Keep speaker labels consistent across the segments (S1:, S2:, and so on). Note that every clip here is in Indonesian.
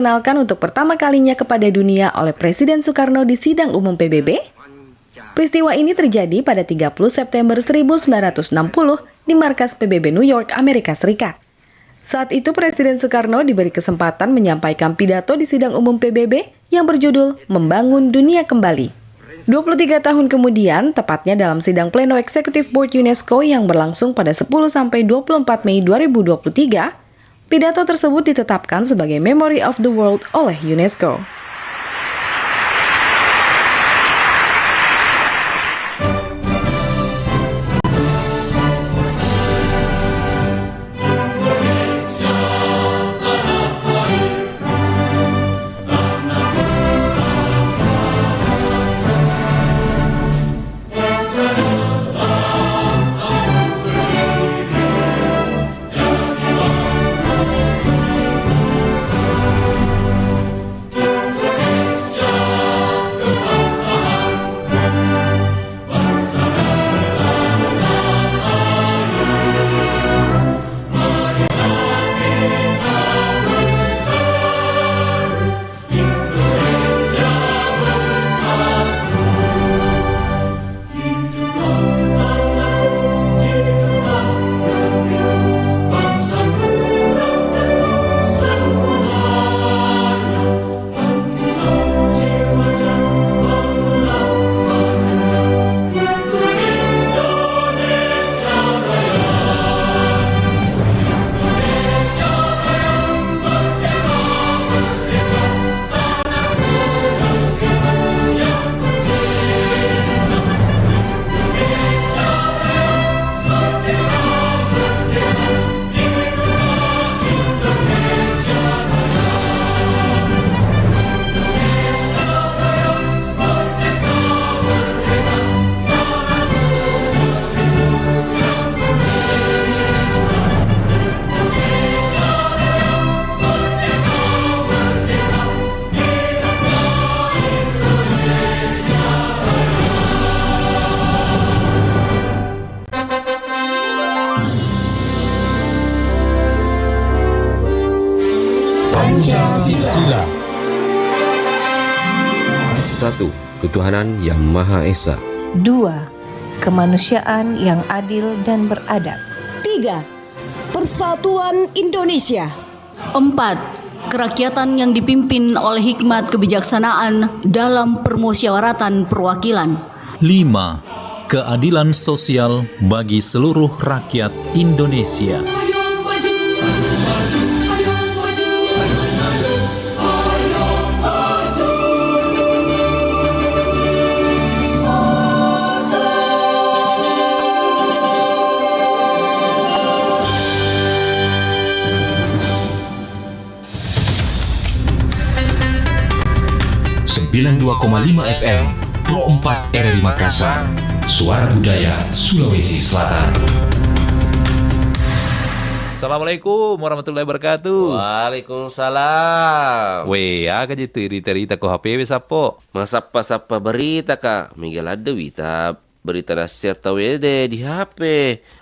S1: dikenalkan untuk pertama kalinya kepada dunia oleh Presiden Soekarno di sidang umum PBB? Peristiwa ini terjadi pada 30 September 1960 di markas PBB New York, Amerika Serikat. Saat itu Presiden Soekarno diberi kesempatan menyampaikan pidato di sidang umum PBB yang berjudul Membangun Dunia Kembali. 23 tahun kemudian, tepatnya dalam sidang pleno Executive Board UNESCO yang berlangsung pada 10-24 Mei 2023, pidato tersebut ditetapkan sebagai Memory of the World oleh UNESCO.
S2: Pancasila.
S3: 1. Ketuhanan Yang Maha Esa.
S4: 2. Kemanusiaan yang adil dan beradab.
S5: 3. Persatuan Indonesia.
S6: 4. Kerakyatan yang dipimpin oleh hikmat kebijaksanaan dalam permusyawaratan perwakilan.
S2: 5. Keadilan sosial bagi seluruh rakyat Indonesia.
S7: 92,5 FM Pro 4 RRI Makassar, Suara Budaya Sulawesi Selatan.
S8: Assalamualaikum warahmatullahi wabarakatuh.
S3: Waalaikumsalam.
S8: Weh, aga je cerita ko HP sapo.
S3: Masapa-sapa berita kak. Miguel ada wita berita nasihat tahu deh di HP.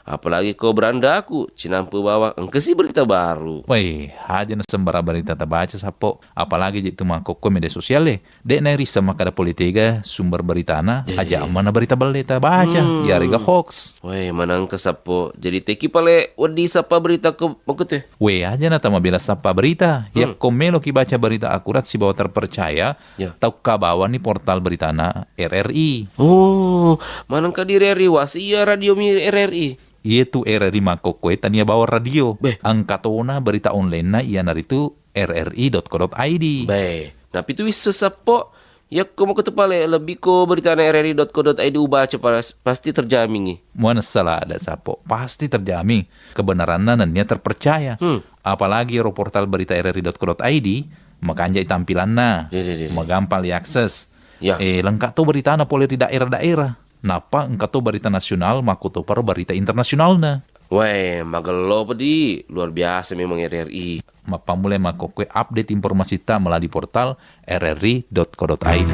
S3: Apalagi kau beranda aku, cinampu bawa engke sih berita baru.
S8: Weh, aja na sembara berita baca sapo. Apalagi je tuma koko media sosial dek na risa makada politika sumber berita na aja mana berita berita baca. Ya rega hoax.
S3: Weh, manang ke sapo. Jadi teki pale wadi sapa berita ke makute.
S8: Weh, aja na tama bila sapa berita. Ya komelo ki baca berita akurat si bawa terpercaya.
S3: Ya.
S8: Tau kabawan ni portal berita na RRI.
S3: Oh, manang ka di RRI wasia radio mi RRI.
S8: Itu RRI Makokwe tania bawa radio.
S3: Beh.
S8: Angkatona berita online na iya naritu rri.co.id.
S3: Baik. Tapi itu wis sesapo. Ya kamu ketepale lebih ko berita na rri.co.id baca pasti terjamin.
S8: Mana salah ada sapo. Pasti terjamin. Kebenarannya nannya terpercaya. Apalagi portal berita rri.co.id. Makanya tampilannya. Magampang diakses.
S3: Ya.
S8: Lengkap tuh berita na boleh di daerah-daerah. Napa engkau tuh berita nasional makuto paru berita internasional na.
S3: Weh, magelo pedi. Luar biasa memang RRI.
S8: Mapa mulai makokwe update informasi ta melalui portal rri.co.id.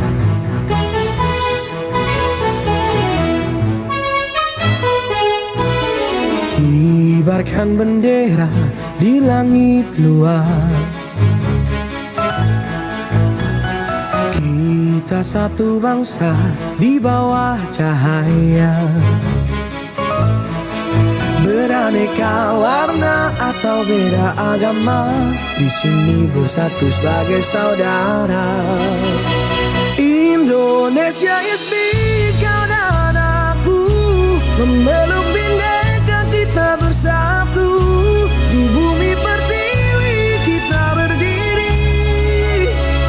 S9: Kibarkan bendera di langit luas, Kita satu bangsa di bawah cahaya, beraneka warna atau beda agama, di sini bersatu sebagai saudara. Indonesia is big, kau dan aku memeluk bindeka, kita bersatu di bumi pertiwi kita berdiri,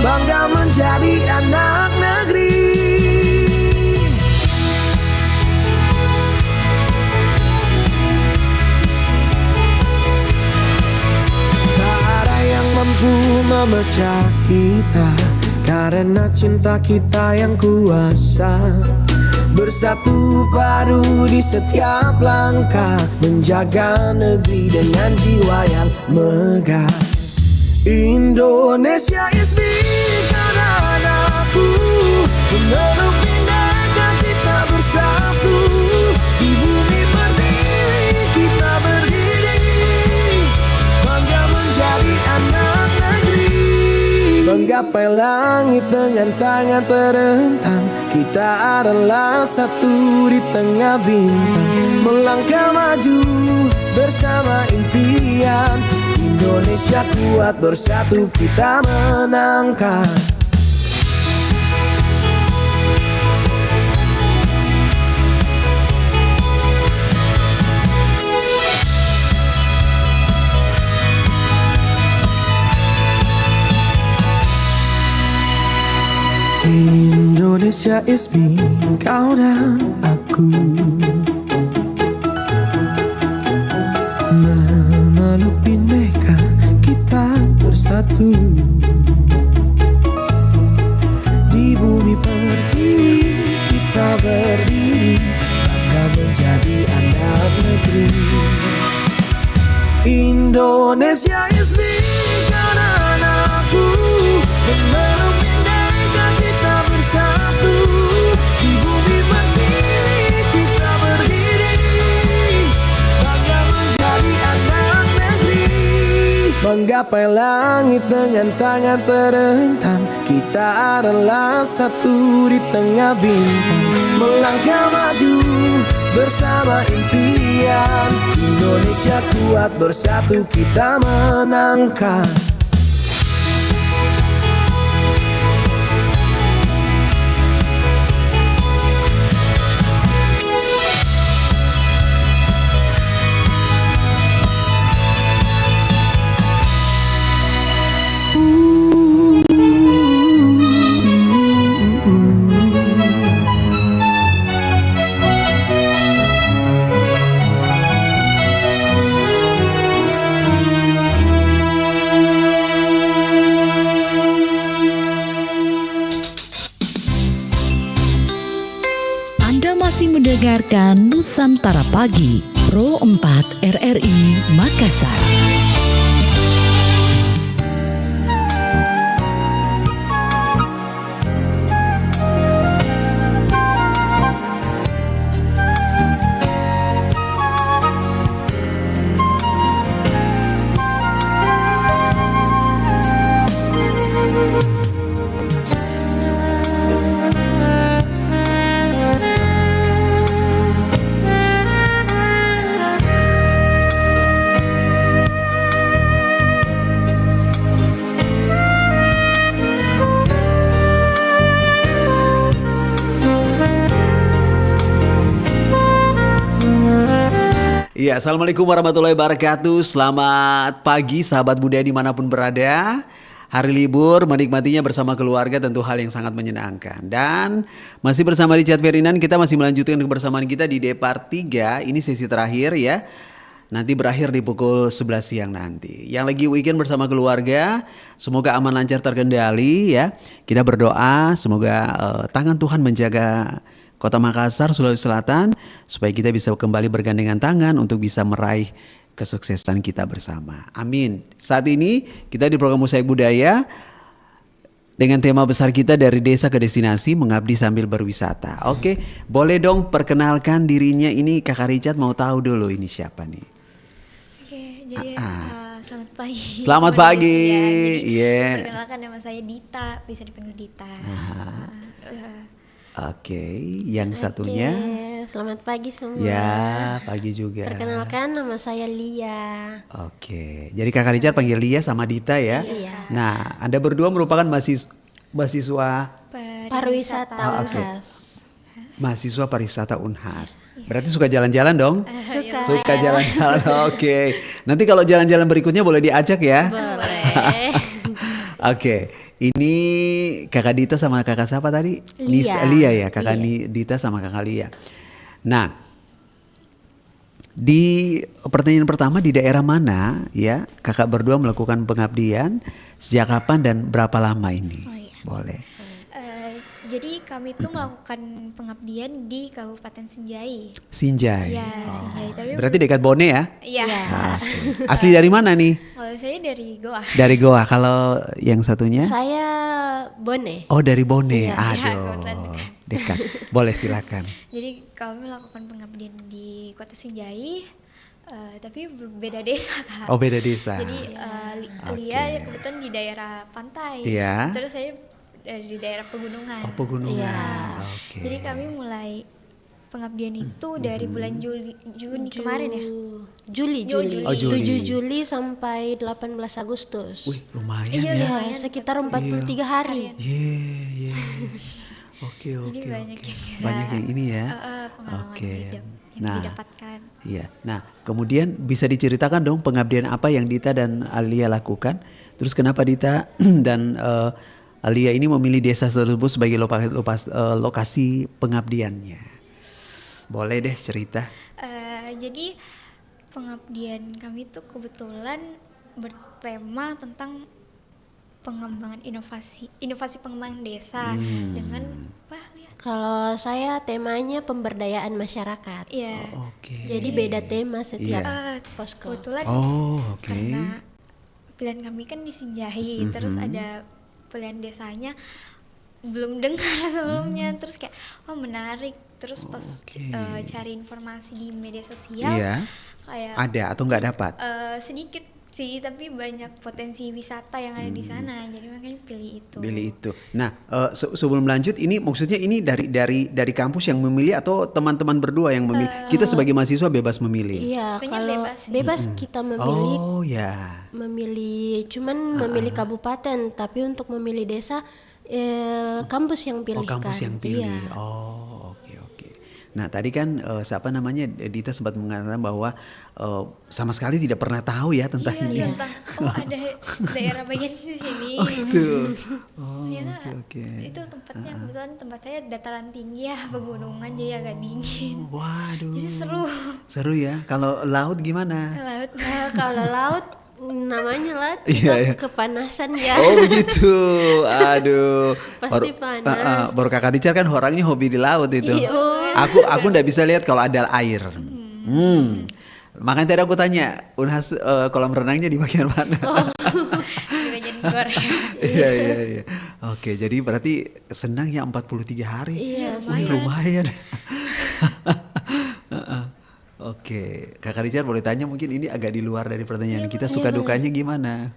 S9: bangga menjadi anak negeri. Mampu memecah kita karena cinta kita yang kuasa. Bersatu padu di setiap langkah, menjaga negeri dengan jiwa yang megah. Indonesia is big, karena aku memeluk bindeka, kita bersatu di bumi pertiwi kita berdiri, bangga menjadi anak negeri. Menggapai langit dengan tangan terentang, kita adalah satu di tengah bintang. Melangkah maju bersama impian, Indonesia kuat bersatu kita menangkan. Indonesia is me, kau dan aku, memeluk bindeka, kita bersatu di bumi pertiwi kita berdiri, bangga menjadi anak negeri. Indonesia is me, kau dan aku, memeluk bindeka, kita bersatu di bumi pertiwi kita berdiri, bangga menjadi anak negeri. Menggapai langit dengan tangan terentang, kita adalah satu di tengah bintang. Melangkah maju bersama impian, Indonesia kuat bersatu kita menangkan.
S10: Mendengarkan Nusantara Pagi, Pro 4 RRI Makassar.
S11: Ya, Assalamualaikum warahmatullahi wabarakatuh. Selamat pagi sahabat budaya dimanapun berada. Hari libur, menikmatinya bersama keluarga tentu hal yang sangat menyenangkan. Dan masih bersama Richard Ferdinand, kita masih melanjutkan kebersamaan kita di Depart 3. Ini sesi terakhir ya. Nanti berakhir di pukul 11 siang nanti. Yang lagi weekend bersama keluarga, semoga aman lancar terkendali ya. Kita berdoa semoga tangan Tuhan menjaga Kota Makassar, Sulawesi Selatan, supaya kita bisa kembali bergandengan tangan untuk bisa meraih kesuksesan kita bersama. Amin. Saat ini kita di program Mosaik Budaya dengan tema besar kita dari desa ke destinasi, mengabdi sambil berwisata. Oke, boleh dong perkenalkan dirinya. Ini Kakak Richard mau tahu dulu ini siapa nih?
S12: Oke, jadi selamat pagi.
S11: Selamat
S12: kepada
S11: pagi.
S12: Lucia. Jadi,
S11: Iya.
S12: perkenalkan nama saya Dita, bisa dipanggil Dita.
S11: Oke, yang satunya.
S13: Selamat pagi semua.
S11: Ya, pagi juga.
S13: Perkenalkan nama saya Lia.
S11: Oke, jadi Kakak Richard panggil Lia sama Dita ya.
S13: Iya.
S11: Nah, Anda berdua merupakan mahasiswa
S13: Pariwisata
S11: oke.
S13: Unhas.
S11: Mahasiswa pariwisata Unhas. Berarti suka jalan-jalan dong?
S13: Suka.
S11: Suka jalan-jalan. Oke. Nanti kalau jalan-jalan berikutnya boleh diajak ya.
S13: Boleh.
S11: Oke. Ini Kakak Dita sama Kakak siapa tadi?
S13: Lia.
S11: Lia ya, Kakak
S13: Iya.
S11: Dita sama Kakak Lia. Nah, di pertanyaan pertama, di daerah mana ya Kakak berdua melakukan pengabdian, sejak kapan dan berapa lama ini? Boleh.
S12: Jadi kami tuh melakukan pengabdian di Kabupaten Sinjai.
S11: Sinjai.
S12: Ya, Sinjai. Tapi
S11: Berarti dekat Bone ya?
S12: Iya.
S11: Nah, oke. Asli dari mana nih?
S12: Kalau saya dari Goa.
S11: Dari Goa. Kalau yang satunya?
S13: Saya Bone.
S11: Oh, dari Bone.
S13: Iya.
S11: Aduh, dekat. Boleh silakan.
S12: Jadi kami melakukan pengabdian di Kota Sinjai. Tapi berbeda desa, Kak.
S11: Oh, beda desa.
S12: Jadi Lia kebetulan di daerah pantai.
S11: Iya.
S12: Terus saya di daerah pegunungan.
S11: Oh, pegunungan.
S12: Iya.
S11: Oke.
S12: Jadi kami mulai pengabdian itu dari bulan Juni kemarin ya.
S13: Juli.
S11: Oh, Juli.
S13: 7 Juli sampai 18 Agustus.
S11: Wih, lumayan
S12: Iya,
S11: ya.
S12: lumayan.
S13: Sekitar 43 hari.
S11: Iya. Oke.
S12: Jadi banyak yang bisa.
S11: Banyak yang ini ya.
S12: Pengalaman
S11: Oke.
S12: yang didapatkan.
S11: Iya. Nah, kemudian bisa diceritakan dong pengabdian apa yang Dita dan Alia lakukan? Terus kenapa Dita dan Alia ini memilih desa tersebut sebagai lokasi pengabdiannya? Boleh deh cerita.
S12: Jadi pengabdian kami tuh kebetulan bertema tentang pengembangan inovasi pengembangan desa dengan apa?
S13: Kalau saya temanya pemberdayaan masyarakat.
S12: Iya.
S11: Oke.
S13: Jadi beda tema setiap posko.
S12: Kebetulan
S11: oke.
S12: karena pilihan kami kan di Sinjai, terus ada pilihan desanya belum dengar sebelumnya, terus kayak menarik, terus pas cari informasi di media sosial kayak
S11: Ada atau nggak dapat?
S12: sedikit sih, tapi banyak potensi wisata yang ada di sana, jadi makanya pilih itu.
S11: Nah, sebelum lanjut, ini maksudnya ini dari kampus yang memilih atau teman-teman berdua yang memilih? Kita sebagai mahasiswa bebas memilih.
S13: Iya,
S12: Pokoknya
S13: kalau bebas kita memilih.
S11: Oh ya.
S13: Memilih kabupaten, tapi untuk memilih desa kampus yang pilih.
S11: Kampus yang pilih.
S13: Iya.
S11: Oh, oke. Nah, tadi kan siapa namanya Dita sempat mengatakan bahwa sama sekali tidak pernah tahu ya tentang ini.
S12: Iya, tentang ada daerah bagian di sini.
S11: Oh, itu. Oh,
S12: Ternyata
S11: oke.
S12: itu tempatnya kebetulan tempat saya dataran tinggi ya, pegunungan, jadi agak dingin.
S11: Waduh.
S12: Jadi seru.
S11: Seru ya. Kalau laut gimana?
S12: Laut.
S13: Kalau laut namanya laut
S11: Iya.
S13: kepanasan ya.
S11: Oh begitu, aduh.
S13: Pasti panas.
S11: Baru Kakak Richard kan orangnya hobi di laut itu.
S13: Iya.
S11: Aku nggak bisa lihat kalau ada air. Makanya tadi aku tanya, Unhas kolam renangnya di bagian mana?
S12: Di bagian Korea.
S11: Iya. Oke, jadi berarti senang ya 43 hari.
S13: Iya,
S11: lumayan. Oke, Kakak Richard boleh tanya, mungkin ini agak di luar dari pertanyaan kita, suka dukanya gimana?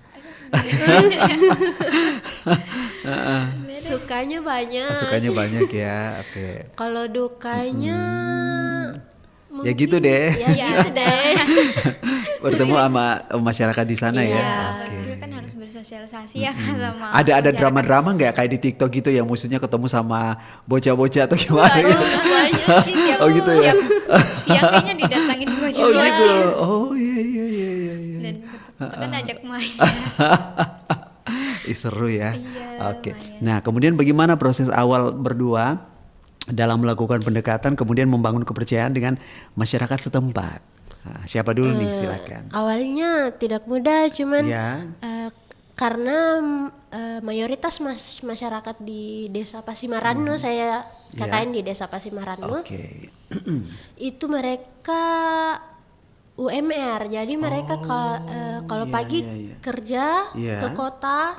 S13: Sukanya banyak.
S11: Sukanya banyak ya, oke.
S13: Kalau dukanya
S11: Ya gitu deh.
S13: Ya gitu deh.
S11: Bertemu sama masyarakat di sana ya.
S12: Kita kan harus bersosialisasi ya kan sama
S11: Ada drama-drama nggak kayak di TikTok gitu yang maksudnya ketemu sama bocah-bocah atau gimana?
S12: Banyak sih tiap,
S11: Oh gitu ya.
S12: tiap siang kayaknya didatangin bocah.
S11: Oh gitu. Oh iya.
S12: Dan kan ajak main.
S11: Seru ya.
S12: Iya,
S11: Oke.
S12: lumayan.
S11: Nah, kemudian bagaimana proses awal berdua dalam melakukan pendekatan kemudian membangun kepercayaan dengan masyarakat setempat? Nah, siapa dulu nih, silakan.
S13: Awalnya tidak mudah, cuman
S11: Ya.
S13: karena mayoritas masyarakat di Desa Pasimaranu, saya KKN di Desa Pasimaranu,
S11: Oke.
S13: itu mereka UMR, jadi mereka kalau pagi kerja ke kota,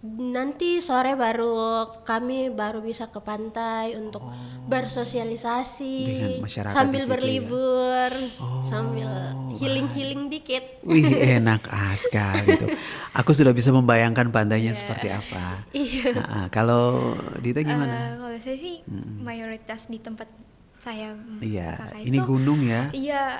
S13: nanti sore baru kami baru bisa ke pantai untuk bersosialisasi
S11: Dengan masyarakat
S13: sambil
S11: di situ ya?
S13: berlibur, sambil healing dikit.
S11: Wih, enak sekali tuh. Aku sudah bisa membayangkan pantainya seperti apa.
S13: Iya.
S11: Kalau Dita gimana?
S12: Kalau saya sih mayoritas di tempat saya
S11: Iya,
S12: kakak
S11: ini
S12: itu,
S11: gunung ya?
S12: Iya,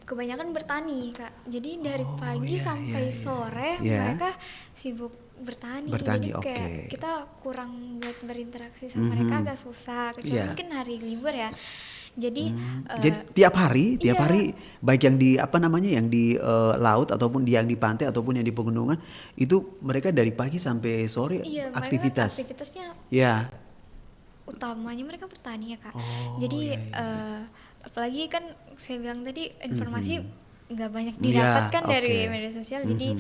S12: kebanyakan bertani Kak. Jadi dari pagi sampai sore
S11: Iya.
S12: mereka sibuk bertani.
S11: Bertani,
S12: Jadi kayak
S11: oke.
S12: kita kurang buat berinteraksi sama mereka agak susah. Kecuali
S11: Iya.
S12: mungkin hari libur ya. Jadi
S11: Jadi tiap hari
S12: iya.
S11: baik yang di yang di laut ataupun yang di pantai ataupun yang di pegunungan itu mereka dari pagi sampai sore
S12: iya, mereka aktivitasnya
S11: Ya.
S12: utamanya mereka bertani ya Kak. Jadi apalagi kan saya bilang tadi informasi nggak banyak didapatkan dari media sosial, jadi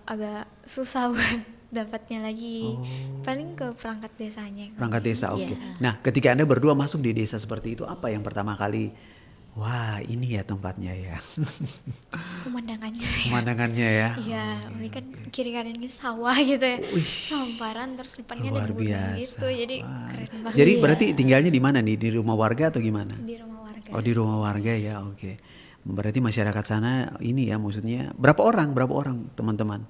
S12: agak susah buat dapatnya lagi. Paling ke perangkat desanya.
S11: Perangkat desa, oke. Nah, ketika Anda berdua masuk di desa seperti itu, apa yang pertama kali, wah ini ya tempatnya ya?
S12: Pemandangannya sih.
S11: Pemandangannya ya?
S12: Iya, ini kan kiri kanannya sawah gitu ya. Hamparan, terus depannya ada
S11: Luar
S12: gunung
S11: biasa.
S12: gitu. Jadi keren banget.
S11: Jadi berarti tinggalnya di mana nih? Di rumah warga atau gimana?
S12: Di rumah warga.
S11: Oh, di rumah warga ya, oke. Berarti masyarakat sana ini ya, maksudnya berapa orang teman-teman?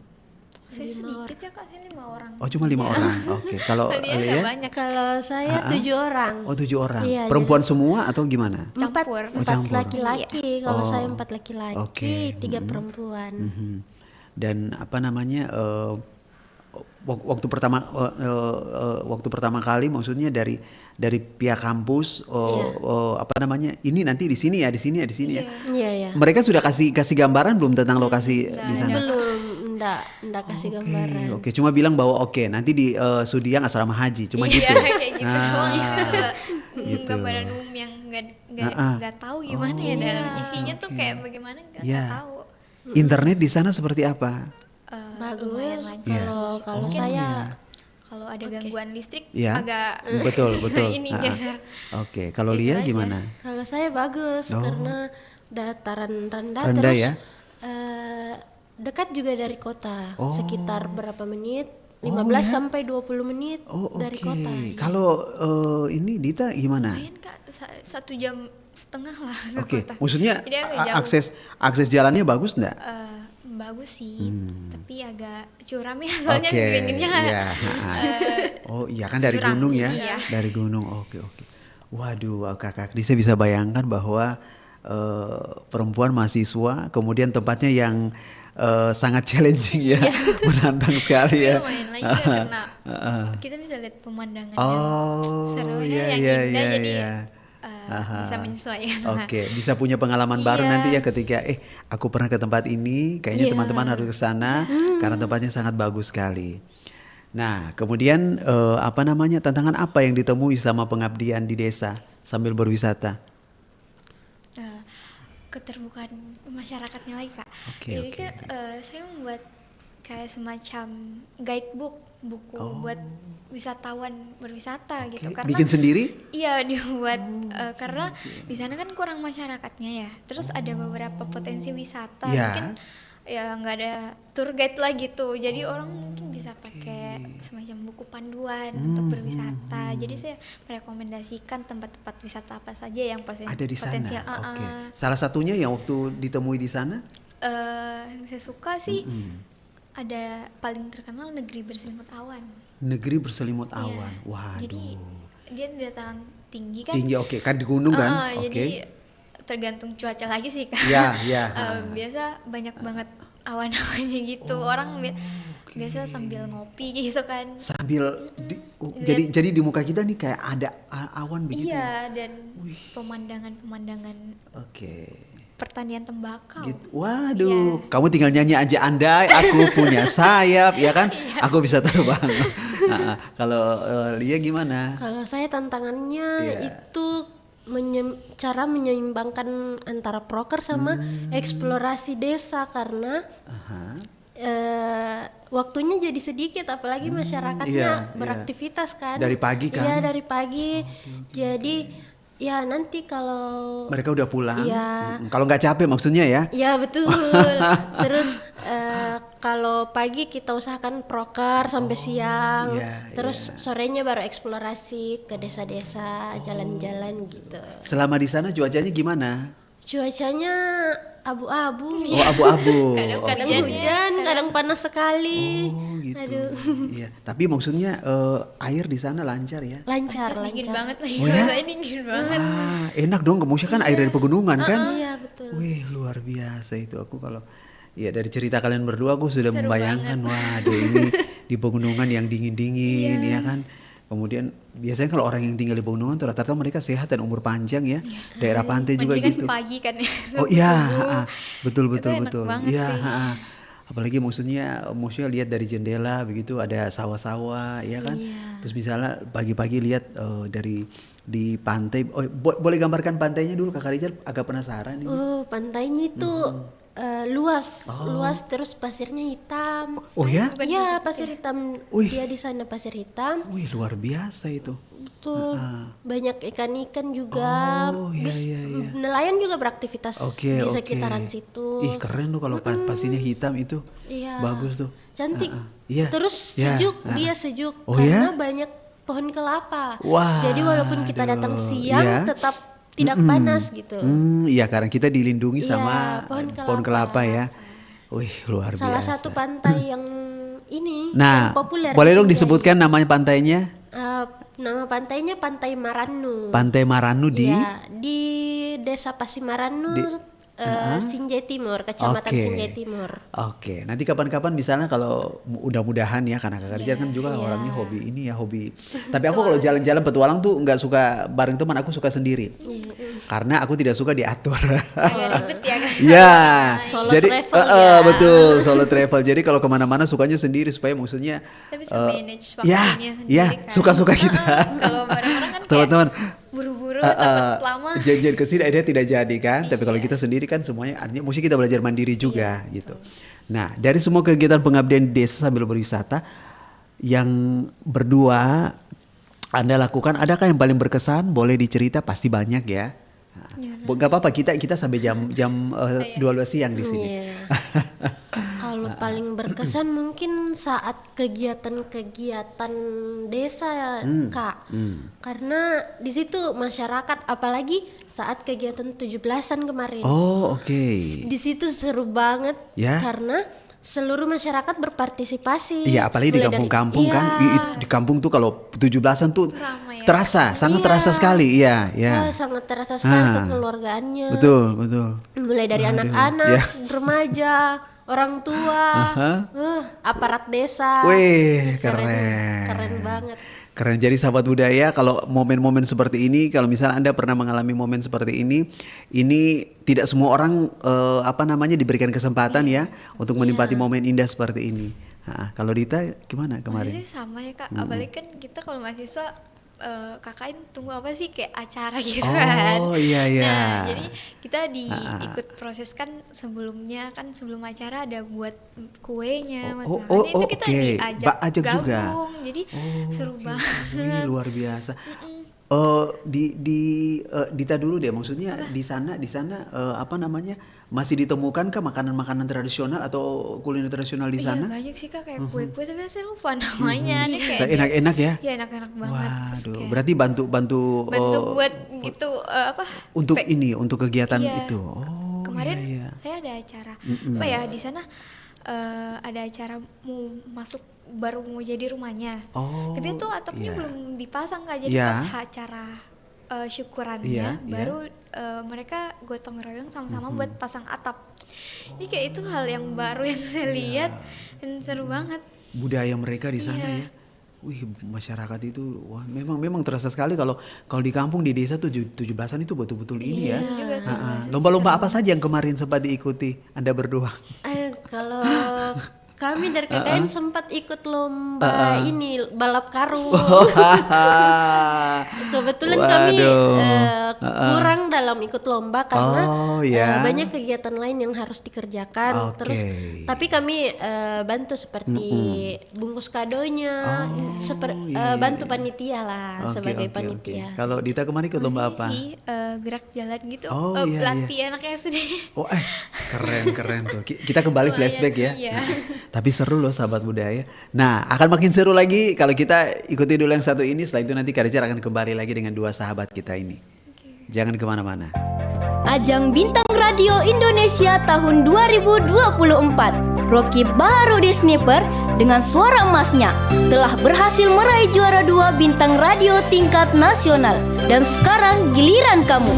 S12: Saya sedikit ya Kak, saya 5 orang.
S11: Oh, cuma 5 orang. Oke. Kalau
S12: Tadinya
S11: Lea?
S12: nggak banyak.
S13: Kalau saya 7 orang.
S11: Oh, 7 orang.
S13: Iya,
S11: Perempuan semua atau gimana?
S12: Campur.
S13: Empat laki-laki. Kalau
S11: Oh,
S13: saya 4 laki-laki,
S11: oke.
S13: 3 perempuan.
S11: Dan apa namanya? Waktu pertama kali, maksudnya dari pihak kampus, apa namanya? Ini nanti di sini ya, di sini ya, di sini ya.
S13: Iya, iya.
S11: Mereka sudah kasih gambaran belum tentang lokasi di sana?
S13: Belum, enggak kasih gambaran.
S11: Oke, cuma bilang bahwa nanti di Sudiang asrama haji, cuma gitu.
S12: Iya, kayak gitu doang
S11: gitu.
S12: Gambaran umum yang nggak tahu gimana ya dalam isinya tuh kayak bagaimana nggak tahu.
S11: Internet di sana seperti apa?
S12: Lumayan
S13: Bagus.
S12: lancar.
S13: Kalau saya
S12: Kalau ada gangguan listrik
S11: Ya,
S12: agak
S11: betul.
S12: ini geser.
S11: Oke, kalau Lia gimana?
S13: Kalau saya bagus karena dataran rendah
S11: Rendah
S13: terus
S11: ya?
S13: Dekat juga dari kota, sekitar berapa menit? 15
S11: ya?
S13: sampai 20 menit dari
S11: Oke.
S13: kota.
S11: Kalau ini Dita gimana?
S12: Lumayan Kak, 1,5 jam lah ke
S11: Oke,
S12: kota.
S11: maksudnya
S12: Jadi agak jauh.
S11: akses jalannya bagus nggak?
S12: Bagus sih, tapi agak curam ya soalnya pinggirnya.
S11: Iya. Oh iya kan dari
S12: curam,
S11: gunung ya,
S12: iya.
S11: dari gunung. Oke. Waduh, kakak Disa bisa bayangkan bahwa perempuan mahasiswa, kemudian tempatnya yang sangat challenging ya, menantang sekali ya.
S12: Lumayan lagi karena kita bisa lihat pemandangan seru
S11: iya,
S12: yang
S11: iya,
S12: indah,
S11: iya,
S12: jadi
S11: iya.
S12: bisa menyesuaikan.
S11: Oke, bisa punya pengalaman baru nanti ya ketika aku pernah ke tempat ini, kayaknya teman-teman harus ke sana karena tempatnya sangat bagus sekali. Nah, kemudian apa namanya, tantangan apa yang ditemui sama pengabdian di desa sambil berwisata?
S12: Keterbukaan masyarakatnya lagi Kak. Jadi saya membuat kayak semacam guidebook, buku buat wisatawan berwisata gitu. Karena
S11: Bikin sendiri?
S12: Iya, dibuat karena di sana kan kurang masyarakatnya ya. Terus ada beberapa potensi wisata, mungkin ya nggak ada tour guide lah gitu. Jadi orang mungkin bisa pakai semacam buku panduan untuk berwisata. Jadi saya merekomendasikan tempat-tempat wisata apa saja yang
S11: Ada di
S12: potensial.
S11: sana. Oke. Salah satunya yang waktu ditemui di sana?
S12: Yang saya suka sih ada paling terkenal Negeri Berselimut Awan.
S11: Negeri Berselimut Awan.
S12: Iya.
S11: Waduh.
S12: Jadi dia di dataran tinggi kan.
S11: Tinggi, oke. Kan di gunung kan?
S12: Jadi tergantung cuaca lagi sih kan.
S11: Iya.
S12: Biasa banyak banget awan-awannya gitu. Orang biasa sambil ngopi gitu kan.
S11: Sambil jadi di muka kita nih kayak ada awan begitu.
S12: Iya, dan pemandangan-pemandangan. Pertanian tembakau.
S11: Gitu. Waduh, kamu tinggal nyanyi aja, andai aku punya sayap, ya kan? Aku bisa terbang. Kalau Lia gimana?
S13: Kalau saya tantangannya itu cara menyeimbangkan antara proker sama eksplorasi desa karena waktunya jadi sedikit, apalagi masyarakatnya beraktivitas kan.
S11: Dari pagi kan?
S13: Iya, dari pagi. Jadi ya nanti kalau
S11: mereka udah pulang,
S13: ya,
S11: kalau nggak capek maksudnya ya?
S13: Ya betul. Terus kalau pagi kita usahakan proker sampai siang,
S11: iya,
S13: terus sorenya baru eksplorasi ke desa-desa, jalan-jalan gitu.
S11: Selama di sana cuacanya gimana?
S13: Cuacanya abu-abu.
S11: Oh, abu-abu.
S13: Kadang hujan, kadang panas sekali.
S11: Oh, gitu.
S13: Aduh.
S11: Iya, tapi maksudnya air di sana lancar ya?
S13: Lancar.
S12: Dingin banget lagi.
S11: Oh, ya?
S12: Rasanya dingin banget.
S11: Enak dong, maksudnya kan air dari pegunungan kan?
S13: Iya, betul.
S11: Wih, luar biasa itu. Aku kalau ya dari cerita kalian berdua aku sudah
S12: Seru
S11: membayangkan, waduh ini di pegunungan yang dingin-dingin ya kan. Kemudian biasanya kalau orang yang tinggal di pegunungan tuh rata-rata mereka sehat dan umur panjang ya. Daerah pantai juga
S12: Mandi kan
S11: gitu.
S12: pagi kan ya.
S11: Oh iya,
S12: Itu
S11: betul.
S12: enak banget
S11: Iya,
S12: sih.
S11: apalagi maksudnya lihat dari jendela begitu ada sawah-sawah ya kan. Terus misalnya pagi-pagi lihat dari di pantai. Oh, boleh gambarkan pantainya dulu Kak Rijal, agak penasaran ini.
S13: Oh, pantainya itu luas terus pasirnya hitam.
S11: Oh ya?
S13: Iya, pasir hitam.
S11: Wih.
S13: Dia di sana pasir hitam.
S11: Wih, luar biasa itu.
S13: Betul. Banyak ikan-ikan juga.
S11: Oh, iya.
S13: Nelayan juga beraktivitas
S11: Oke.
S13: di sekitaran situ.
S11: Ih, keren tuh kalau pasirnya hitam itu.
S13: Iya.
S11: Bagus tuh.
S13: Cantik.
S11: Iya.
S13: Terus
S11: Iya.
S13: sejuk, dia sejuk
S11: Oh,
S13: karena
S11: ya?
S13: banyak pohon kelapa.
S11: Wah,
S13: Jadi walaupun kita datang siang
S11: iya.
S13: tetap tidak panas gitu.
S11: Iya, karena kita dilindungi
S13: Iya,
S11: sama pohon kelapa ya. Wih, luar
S13: Salah
S11: biasa.
S13: satu pantai yang ini
S11: Nah,
S13: yang populer.
S11: boleh
S13: di
S11: dong
S13: sini.
S11: disebutkan namanya pantainya?
S13: Nama pantainya Pantai Maranu.
S11: Pantai Maranu di?
S13: Iya, di Desa Pasimaranu, Sinjai Timur, Kecamatan
S11: Oke.
S13: Sinjai Timur.
S11: Oke, nanti kapan-kapan misalnya kalau mudah-mudahan ya, karena Kak Rijal kan juga orangnya hobi ini ya, hobi. Tapi aku kalau jalan-jalan petualang tuh nggak suka bareng teman, aku suka sendiri. Karena aku tidak suka diatur.
S12: Agak ribet ya kan.
S11: Ya,
S13: Solo
S11: jadi
S13: travel ya.
S11: betul solo travel. Jadi kalau kemana-mana sukanya sendiri supaya maksudnya
S12: Kita bisa manage waktunya sendiri
S11: ya
S12: kan.
S11: suka-suka kita.
S12: Kalau bareng-bareng kan
S11: Teman-teman,
S12: buru-buru takut lama.
S11: janjian ke sini akhirnya tidak jadi kan. Tapi kalau kita sendiri kan semuanya artinya mesti kita belajar mandiri juga gitu. Nah, dari semua kegiatan pengabdian di desa sambil berwisata yang berdua Anda lakukan, adakah yang paling berkesan? Boleh dicerita, pasti banyak ya. Gak apa-apa, kita sampai jam 12 siang di sini.
S13: Kalau paling berkesan mungkin saat kegiatan-kegiatan desa, Kak. Karena di situ masyarakat, apalagi saat kegiatan 17-an kemarin.
S11: Oh, oke.
S13: Di situ seru banget
S11: Ya.
S13: karena seluruh masyarakat berpartisipasi.
S11: Iya, apalagi di
S13: Mulai
S11: kampung-kampung
S13: dari-
S11: kan.
S13: Iya.
S11: Di kampung tuh kalau 17-an tuh
S12: Ramai ya.
S11: terasa, sangat
S13: Iya.
S11: terasa sekali. Iya, ya.
S13: Wah, sangat terasa sekali kekeluargaannya.
S11: Betul.
S13: Mulai dari
S11: Waduh,
S13: anak-anak,
S11: ya.
S13: remaja, orang tua, aparat desa.
S11: Wih,
S13: Keren banget.
S11: Keren. Jadi sahabat budaya, kalau momen-momen seperti ini, kalau misalnya Anda pernah mengalami momen seperti ini tidak semua orang diberikan kesempatan ya untuk menikmati momen indah seperti ini. Nah, kalau Dita gimana kemarin?
S12: Masih sama ya Kak, apalagi kan kita kalau mahasiswa KKN tunggu apa sih kayak acara gitu kan.
S11: Oh iya.
S12: Nah, jadi kita ikut proses kan sebelumnya kan sebelum acara ada buat kuenya, itu kita diajak
S11: juga.
S12: gabung. Jadi seru banget.
S11: Wih, luar biasa. Dita dulu deh, maksudnya di sana masih ditemukankah makanan-makanan tradisional atau kuliner tradisional di sana?
S12: Iya banyak sih Kak, kayak kue-kue tapi saya lupa namanya. Ini kayak
S11: Enak-enak ya?
S12: Iya enak-enak banget. Terus
S11: Waduh,
S12: kayak
S11: berarti bantu
S12: buat gitu
S11: untuk kegiatan
S12: Iya.
S11: itu.
S12: Kemarin
S11: iya.
S12: saya ada acara di sana ada acara baru mau jadi rumahnya. Tapi itu atapnya belum dipasang Kak. Jadi
S11: Iya.
S12: pas acara syukurannya
S11: Iya.
S12: baru mereka gotong royong sama-sama buat pasang atap. Ini kayak itu hal yang baru yang saya lihat dan seru banget.
S11: Budaya mereka di sana ya. Wih, masyarakat itu wah memang terasa sekali kalau di kampung di desa tuh 17-an itu betul-betul ini ya. Lomba-lomba apa saja yang kemarin sempat diikuti Anda berdua?
S13: Kalau kami dari KKN sempat ikut lomba ini balap karung. Kebetulan kami kurang dalam ikut lomba karena banyak kegiatan lain yang harus dikerjakan. Terus tapi kami bantu seperti bungkus kadonya, bantu panitia lah sebagai panitia.
S11: Kalau Dita kemarin ikut lomba apa?
S12: Sih gerak jalan gitu,
S11: Iya.
S12: pelatih anak SD.
S11: Oh keren tuh. Kita kembali flashback ya.
S12: Iya.
S11: Tapi seru loh sahabat budaya. Nah akan makin seru lagi kalau kita ikuti dulu yang satu ini. Setelah itu nanti Kak Richard akan kembali lagi dengan dua sahabat kita ini. Jangan kemana-mana.
S14: Ajang Bintang Radio Indonesia tahun 2024. Rocky Baharudi Sniper dengan suara emasnya telah berhasil meraih juara 2 Bintang Radio tingkat nasional. Dan sekarang giliran kamu.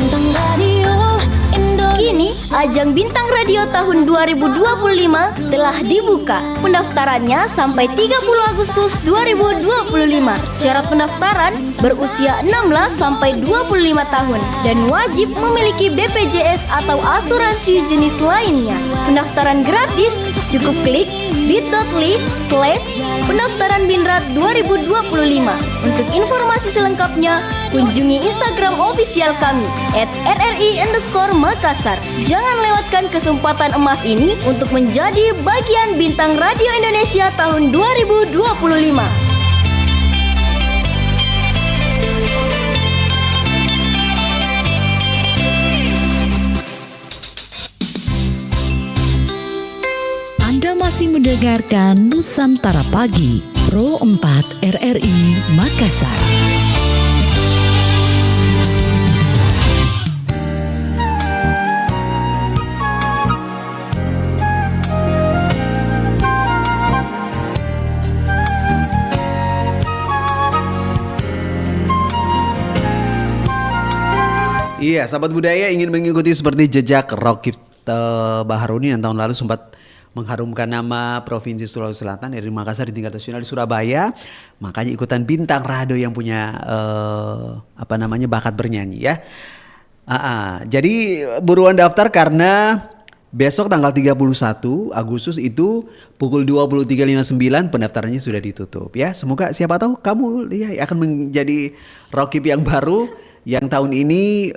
S14: Kini Ajang Bintang Radio tahun 2025 telah dibuka. Pendaftarannya sampai 30 Agustus 2025. Syarat pendaftaran berusia 16 sampai 25 tahun dan wajib memiliki BPJS atau asuransi jenis lainnya. Pendaftaran gratis, cukup klik bit.ly/pendaftaran Binrad 2025. Untuk informasi selengkapnya, kunjungi Instagram official kami @rri_Makassar. Jangan lewatkan kesempatan emas ini untuk menjadi bagian Bintang Radio Indonesia tahun 2025.
S10: Anda masih mendengarkan Nusantara Pagi, Pro 4 RRI Makassar.
S11: Iya, sahabat budaya ingin mengikuti seperti jejak Rocky Baharudi yang tahun lalu sempat mengharumkan nama Provinsi Sulawesi Selatan dari Makassar di tingkat nasional di Surabaya. Makanya ikutan Bintang Radio yang punya bakat bernyanyi ya. Jadi buruan daftar karena besok tanggal 31 Agustus itu pukul 23.59 pendaftarannya sudah ditutup ya. Semoga siapa tahu kamu akan menjadi Rocky yang baru yang tahun ini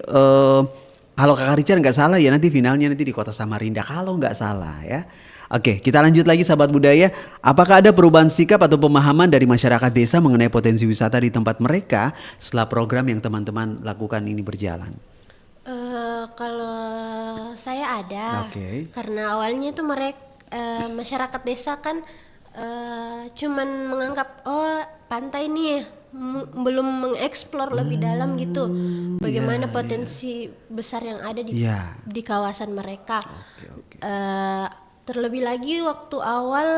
S11: kalau Kakak Richard nggak salah ya nanti finalnya nanti di Kota Samarinda kalau nggak salah ya. Oke, kita lanjut lagi sahabat budaya. Apakah ada perubahan sikap atau pemahaman dari masyarakat desa mengenai potensi wisata di tempat mereka setelah program yang teman-teman lakukan ini berjalan?
S13: Kalau saya ada, karena awalnya itu masyarakat desa kan cuman menganggap pantai nih belum mengeksplor lebih dalam gitu bagaimana potensi besar yang ada di kawasan mereka. Terlebih lagi waktu awal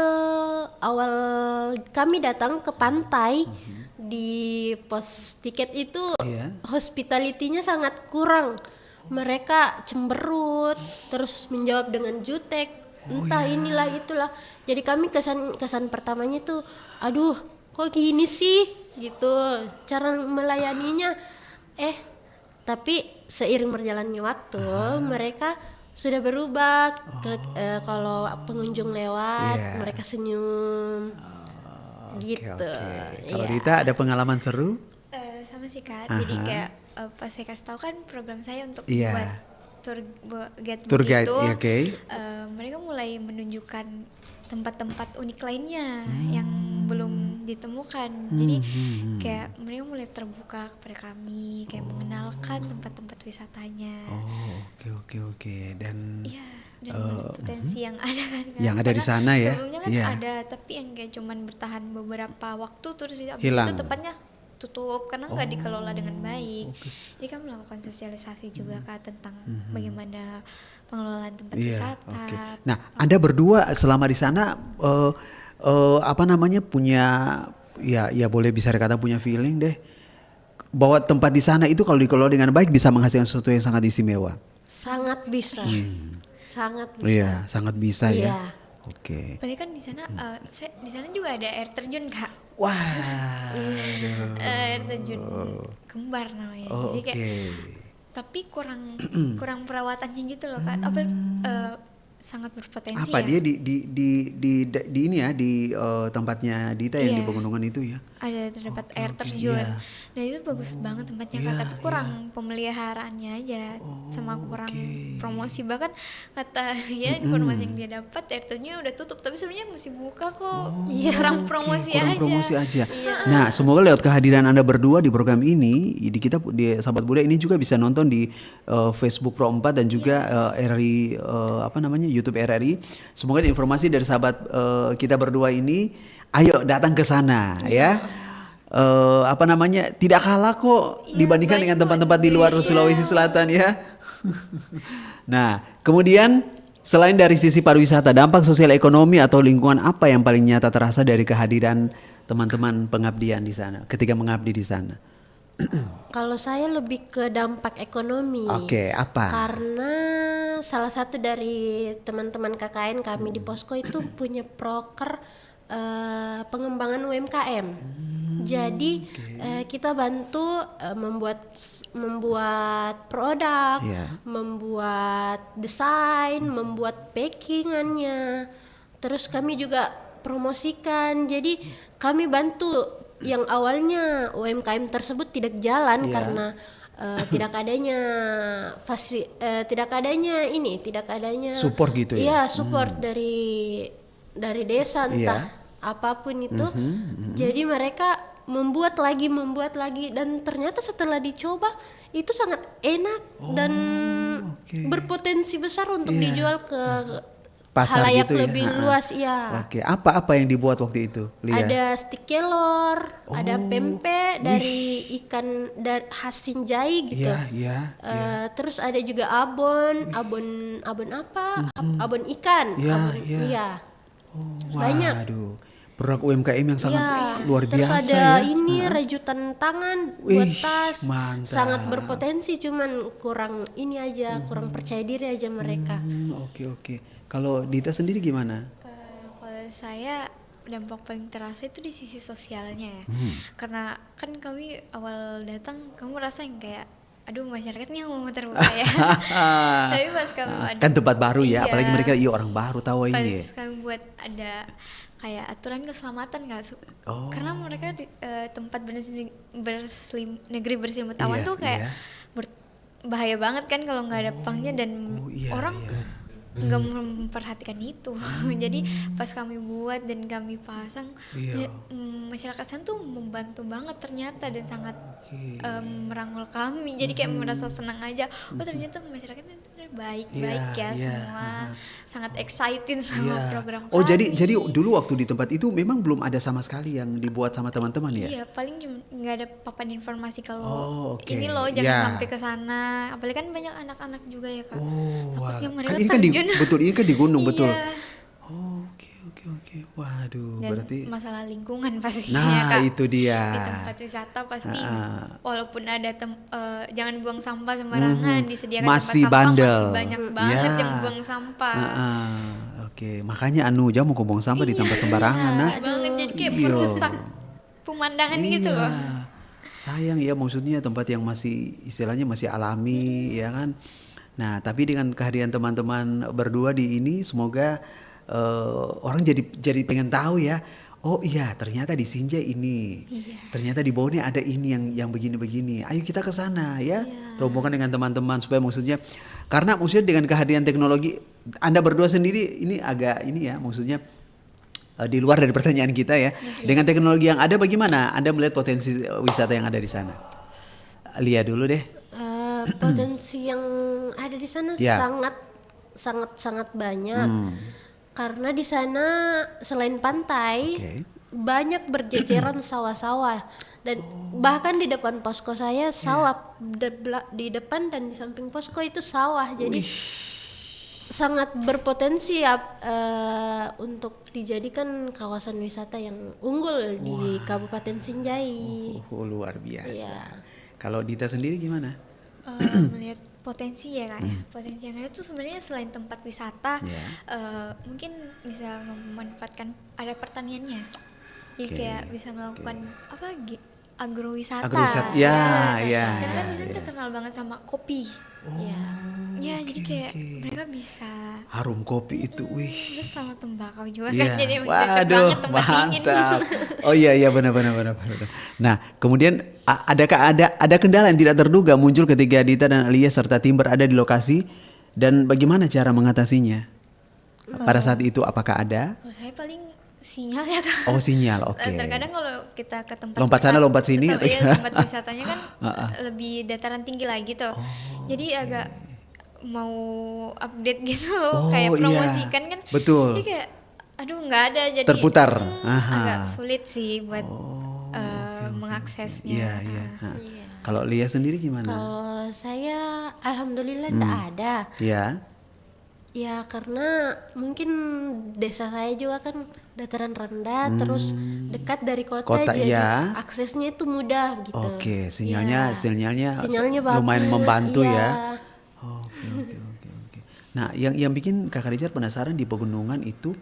S13: kami datang ke pantai di pos tiket itu hospitality-nya sangat kurang. Mereka cemberut terus menjawab dengan jutek inilah itulah. Jadi kami kesan pertamanya tuh aduh kok gini sih gitu cara melayaninya. Tapi seiring berjalannya waktu mereka sudah berubah. Kalau pengunjung lewat mereka senyum gitu.
S11: Kalau Dita ada pengalaman seru?
S12: Sama sih Kak. Jadi kayak pas saya kasih tahu kan program saya untuk buat tour guide mereka mulai menunjukkan tempat-tempat unik lainnya yang belum ditemukan. Jadi kayak mereka mulai terbuka kepada kami, kayak mengenalkan tempat-tempat wisatanya.
S11: Oke. Dan
S12: potensi yang ada kan.
S11: Yang ada di sana ya.
S12: Sebelumnya kan ada, tapi yang kayak cuman bertahan beberapa waktu terus habis
S11: hilang.
S12: Itu tempatnya tutup karena nggak dikelola dengan baik. Jadi kami melakukan sosialisasi juga Kak tentang bagaimana pengelolaan tempat wisata.
S11: Nah, Anda berdua selama di sana punya ya boleh bisa dikata punya feeling deh bahwa tempat di sana itu kalau dikelola dengan baik bisa menghasilkan sesuatu yang sangat istimewa.
S13: Sangat bisa. Sangat bisa.
S11: Iya, sangat bisa ya.
S12: Apalagi kan di sana di sana juga ada air terjun Kak.
S11: Wah.
S12: Air terjun kembar namanya. Jadi kayak tapi kurang perawatannya gitu loh Kak. sangat berpotensi.
S11: Apa
S12: ya.
S11: dia di ini ya, di tempatnya Dita yang di pegunungan itu ya?
S12: Ada terdapat air terjun.
S11: Iya.
S12: Nah itu bagus banget tempatnya Kak, tapi kurang pemeliharaannya aja, sama kurang promosi. Bahkan kata dia informasi yang dia dapat air terjunnya udah tutup, tapi sebenarnya masih buka kok. Kurang promosi
S11: Kurang
S12: aja.
S11: promosi aja. Nah, semoga lewat kehadiran Anda berdua di program ini, di Sahabat Budaya ini juga bisa nonton di Facebook Pro 4 dan juga RRI YouTube RRI. Semoga informasi dari sahabat kita berdua ini, ayo datang ke sana ya. Tidak kalah kok dibandingkan dengan tempat-tempat di luar Sulawesi Selatan ya. Nah, kemudian selain dari sisi pariwisata, dampak sosial ekonomi atau lingkungan apa yang paling nyata terasa dari kehadiran teman-teman pengabdian di sana ketika mengabdi di sana?
S13: Kalau saya lebih ke dampak ekonomi.
S11: Oke, apa?
S13: Karena salah satu dari teman-teman KKN kami di Posko itu punya proker pengembangan UMKM. Jadi kita bantu membuat produk, membuat desain, membuat packingannya. Terus kami juga promosikan. Jadi kami bantu yang awalnya UMKM tersebut tidak jalan karena tidak adanya
S11: support gitu ya.
S13: Iya, support dari desa entah apapun itu. Jadi mereka membuat lagi dan ternyata setelah dicoba itu sangat enak dan berpotensi besar untuk dijual ke
S11: pasar
S13: halayak
S11: gitu ya.
S13: lebih luas ya.
S11: Oke, apa yang dibuat waktu itu, Lia?
S13: Ada stik kelor, ada pempek dari ikan khas Sinjai gitu. Terus ada juga abon apa? Abon ikan. Iya.
S11: Banyak. Waduh, produk UMKM yang sangat luar biasa.
S13: Terus ada ini rajutan tangan buat tas.
S11: Mantap.
S13: Sangat berpotensi, cuman kurang ini aja, kurang percaya diri aja mereka.
S11: Oke. Kalau Dita sendiri gimana?
S12: Kalau saya dampak paling terasa itu di sisi sosialnya ya. Karena kan kami awal datang kamu merasa yang kayak aduh masyarakatnya mau terbuka ya. Tapi pas kamu ada
S11: Kan tempat baru ya, apalagi mereka orang baru tahu ini.
S12: Pas kami buat ada kayak aturan keselamatan karena mereka di tempat negeri berselimut awan tuh kayak bahaya banget kan kalau nggak ada pangnya dan orang nggak memperhatikan itu. Jadi pas kami buat dan kami pasang, masyarakat sana tuh membantu banget ternyata dan sangat merangkul kami. Jadi kayak merasa senang aja. Oh ternyata masyarakatnya baik-baik semua sangat excited sama program kami.
S11: Oh jadi dulu waktu di tempat itu memang belum ada sama sekali yang dibuat sama teman-teman ya?
S12: Iya, paling cuma nggak ada papan informasi kalau ini loh jangan sampai ke sana. Apalagi kan banyak anak-anak juga ya Kak. Takutnya mereka terjun.
S11: Betul, ini kan di gunung, betul. Oke. Waduh,
S12: dan
S11: berarti
S12: masalah lingkungan pastinya
S11: Kak.
S12: Nah,
S11: itu dia.
S12: Di tempat wisata pasti walaupun ada jangan buang sampah sembarangan, disediakan
S11: masih
S12: tempat
S11: bandel.
S12: sampah masih banyak banget yang buang sampah.
S11: Oke, makanya jangan mau buang sampah di tempat sembarangan
S12: banget jadi kayak merusak pemandangan gitu loh.
S11: Sayang ya, maksudnya tempat yang masih istilahnya masih alami ya kan. Nah, tapi dengan kehadiran teman-teman berdua di ini, semoga orang jadi pengen tahu ya. Oh iya, ternyata di Sinjai ini, ternyata di bawahnya ada ini yang begini-begini. Ayo kita ke sana ya, rombongan dengan teman-teman supaya maksudnya, karena maksudnya dengan kehadiran teknologi, Anda berdua sendiri ini agak ini ya, maksudnya di luar dari pertanyaan kita ya. Dengan teknologi yang ada, bagaimana Anda melihat potensi wisata yang ada di sana? Lia dulu deh.
S13: Potensi yang ada di sana sangat banyak. Karena di sana selain pantai banyak berjejeran sawah-sawah dan bahkan di depan posko saya sawah di depan dan di samping posko itu sawah. Jadi sangat berpotensi untuk dijadikan kawasan wisata yang unggul di Kabupaten Sinjai.
S11: Luar biasa. Kalau Dita sendiri gimana?
S12: Melihat potensi ya Kak ya. Potensi yang ada tuh sebenarnya selain tempat wisata mungkin bisa memanfaatkan ada pertaniannya. Jadi kayak bisa melakukan agrowisata.
S11: Ya.
S12: Karena di sana terkenal banget sama kopi. Ya, jadi kayak mereka bisa
S11: harum kopi itu, wih.
S12: Terus sama tembakau juga
S11: Iya.
S12: kan, jadi emang cocok
S11: Waduh,
S12: banget tempat dingin.
S11: mantap. Oh iya benar. Nah, kemudian ada kendala yang tidak terduga muncul ketika Dita dan Alia serta tim berada di lokasi, dan bagaimana cara mengatasinya? Pada saat itu apakah ada?
S12: Oh, saya paling sinyal ya Kak.
S11: Oh, sinyal, oke.
S12: Terkadang kalau kita ke tempat
S11: Lompat sana, lompat sini atau
S12: ya,
S11: gimana?
S12: tempat wisatanya kan lebih dataran tinggi lagi tuh. Jadi agak mau update gitu, kayak promosikan kan.
S11: Betul.
S12: Jadi kayak aduh nggak ada, jadi
S11: terputar.
S12: agak sulit sih buat mengaksesnya.
S11: Iya. Kalau Lia sendiri gimana?
S13: Kalau saya alhamdulillah enggak ada.
S11: Iya.
S13: Ya karena mungkin desa saya juga kan dataran rendah, terus dekat dari kota jadi aksesnya itu mudah gitu.
S11: Oke, sinyalnya
S13: bagus,
S11: lumayan membantu
S13: iya.
S11: ya. Oke. Nah, yang bikin Kakak Richard penasaran di pegunungan itu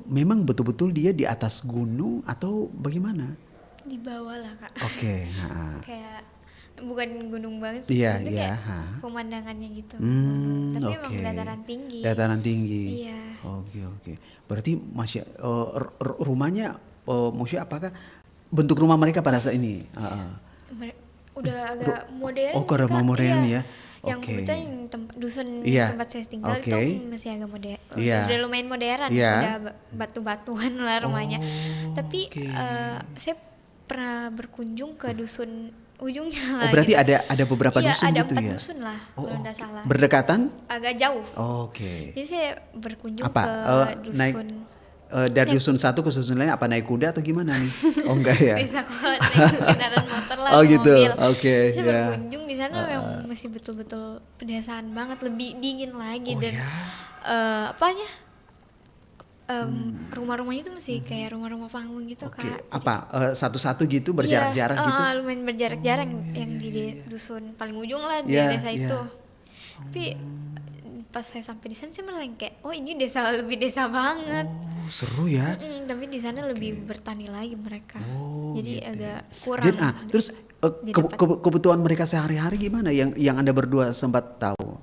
S11: memang betul-betul dia di atas gunung atau bagaimana?
S12: Di bawah lah Kak.
S11: Oke.
S12: Kayak bukan gunung banget sih, itu kayak pemandangannya gitu. Tapi emang dataran tinggi.
S11: Dataran tinggi.
S12: Iya.
S11: Oke. Berarti rumahnya, maksudnya apakah bentuk rumah mereka pada saat ini?
S12: Udah agak modern.
S11: Oh, rumah modern ya.
S12: Yang kebetulan dusun tempat saya tinggal itu masih agak modern. Sudah lumayan modern, udah batu-batuan lah rumahnya. Tapi saya pernah berkunjung ke dusun ujungnya.
S11: Oh, berarti gitu. ada beberapa dusun
S12: ada
S11: gitu ya?
S12: Iya, ada 4 dusun lah kalau tidak salah.
S11: Berdekatan?
S12: Agak jauh.
S11: Oke.
S12: Jadi saya berkunjung
S11: ke
S12: dusun.
S11: Naik, dari dusun satu ke dusun lain apa naik kuda atau gimana nih? Oh enggak ya?
S12: Bisa kok naik kendaraan motor lah,
S11: gitu.
S12: mobil.
S11: Oke.
S12: Saya berkunjung di sana memang masih betul-betul pedesaan banget, lebih dingin lagi dan rumah-rumahnya itu masih kayak rumah-rumah panggung gitu Kak.
S11: Apa satu-satu gitu berjarak-jarak gitu?
S12: Lumayan berjarak-jarak yang di dusun paling ujung lah di desa itu. Tapi pas saya sampai di sana saya malah kayak ini lebih desa banget.
S11: Oh, seru ya.
S12: Tapi di sana lebih bertani lagi mereka. Jadi gitu. Agak kurang.
S11: Jadi, terus kebutuhan mereka sehari-hari gimana yang Anda berdua sempat tahu?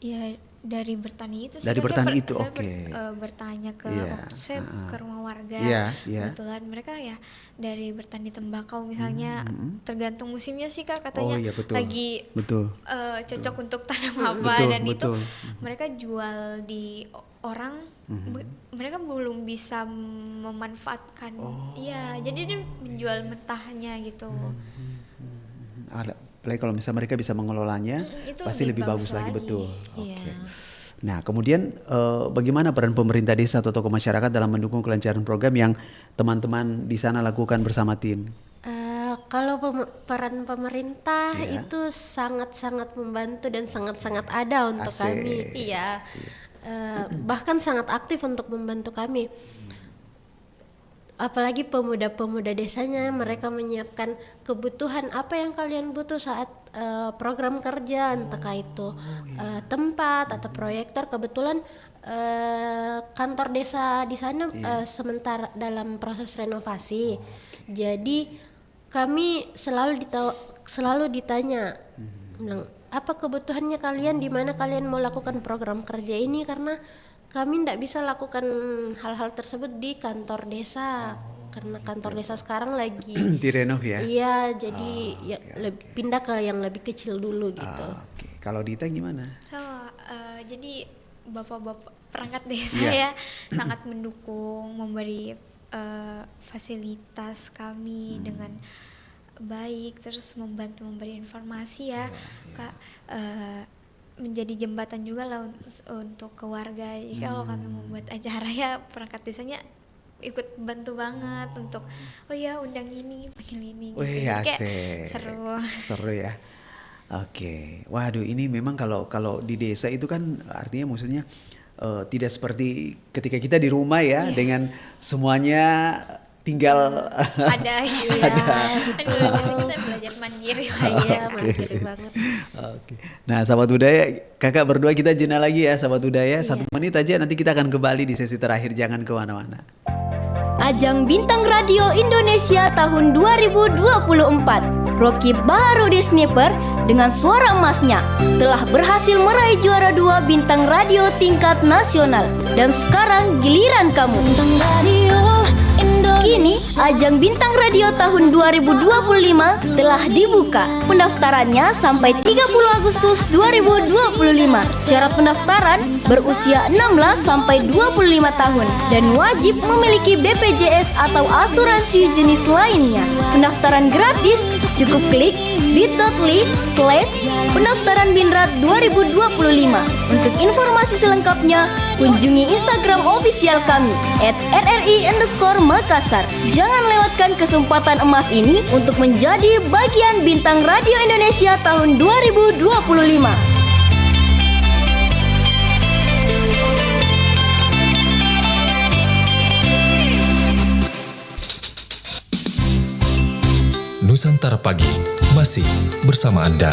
S12: Ya dari bertani itu.
S11: Dari bertani itu,
S12: saya bertanya ke waktu saya ke rumah warga. Kebetulan mereka ya dari bertani tembakau misalnya, tergantung musimnya sih Kak katanya. Lagi cocok untuk tanam apa dan itu mereka jual di orang. Mereka belum bisa memanfaatkan. Iya, jadi dia menjual mentahnya gitu.
S11: Apalagi kalau misalnya mereka bisa mengelolanya, pasti lebih bagus lagi. Betul.
S12: Oke.
S11: Nah, kemudian bagaimana peran pemerintah desa atau tokoh masyarakat dalam mendukung kelancaran program yang teman-teman di sana lakukan bersama tim?
S13: Kalau peran pemerintah itu sangat-sangat membantu dan sangat-sangat ada untuk kami. Iya. Bahkan sangat aktif untuk membantu kami. Apalagi pemuda-pemuda desanya, mereka menyiapkan kebutuhan apa yang kalian butuh saat program kerja, entah itu tempat atau proyektor. Kebetulan kantor desa di sana sementara dalam proses renovasi, jadi kami selalu ditanya, bilang, apa kebutuhannya kalian, di mana kalian mau lakukan program kerja ini, karena kami tidak bisa lakukan hal-hal tersebut di kantor desa karena kantor desa sekarang lagi
S11: direnov ya.
S13: Iya, jadi pindah ke yang lebih kecil dulu gitu.
S11: Kalau Dita gimana?
S12: Jadi bapak-bapak perangkat desa ya sangat mendukung, memberi fasilitas kami dengan baik, terus memberi informasi ya Kak. Menjadi jembatan juga lah untuk ke warga. Jadi kalau kami membuat acara ya perangkat desanya ikut bantu banget untuk undang ini, panggil ini gitu. Kayak seru ya. Oke. Waduh, ini memang kalau di desa itu kan artinya maksudnya tidak seperti ketika kita di rumah ya dengan semuanya tinggal ada ya. Kita belajar mandiri lah ya, mandiri banget.
S11: Nah, sahabat budaya, kakak berdua kita jena lagi ya sahabat budaya. 1 menit aja, nanti kita akan kembali di sesi terakhir, jangan kemana-mana.
S14: Ajang Bintang Radio Indonesia tahun 2024. Rocky Baharudin Sniper dengan suara emasnya telah berhasil meraih juara 2 bintang radio tingkat nasional. Dan sekarang giliran kamu. Kini, ajang Bintang Radio tahun 2025 telah dibuka. Pendaftarannya sampai 30 Agustus 2025. Syarat pendaftaran berusia 16 sampai 25 tahun dan wajib memiliki BPJS atau asuransi jenis lainnya. Pendaftaran gratis, cukup klik bit.ly/pendaftaran Binrad 2025. Untuk informasi selengkapnya, kunjungi Instagram official kami @rri_Makassar. Jangan lewatkan kesempatan emas ini untuk menjadi bagian Bintang Radio Indonesia tahun 2025.
S15: Nusantara Pagi masih bersama Anda.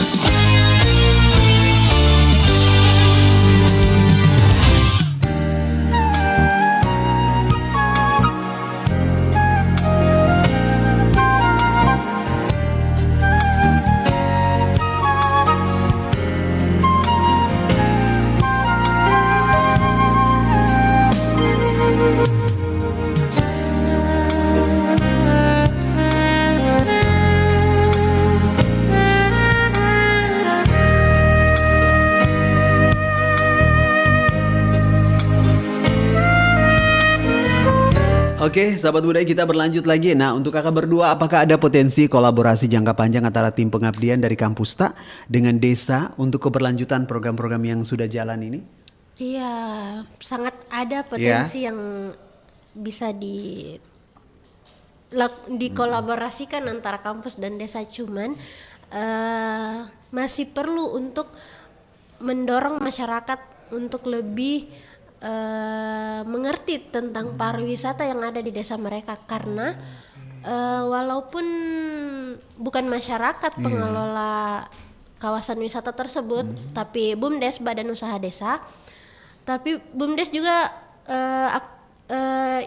S11: Oke, sahabat budaya, kita berlanjut lagi. Nah, untuk kakak berdua, apakah ada potensi kolaborasi jangka panjang antara tim pengabdian dari Kampusta dengan desa untuk keberlanjutan program-program yang sudah jalan ini?
S13: Iya, sangat ada potensi yang bisa dikolaborasikan antara kampus dan desa. Cuman masih perlu untuk mendorong masyarakat untuk lebih mengerti tentang pariwisata yang ada di desa mereka, karena walaupun bukan masyarakat pengelola kawasan wisata tersebut, tapi BUMDes, Badan Usaha Desa, tapi BUMDes juga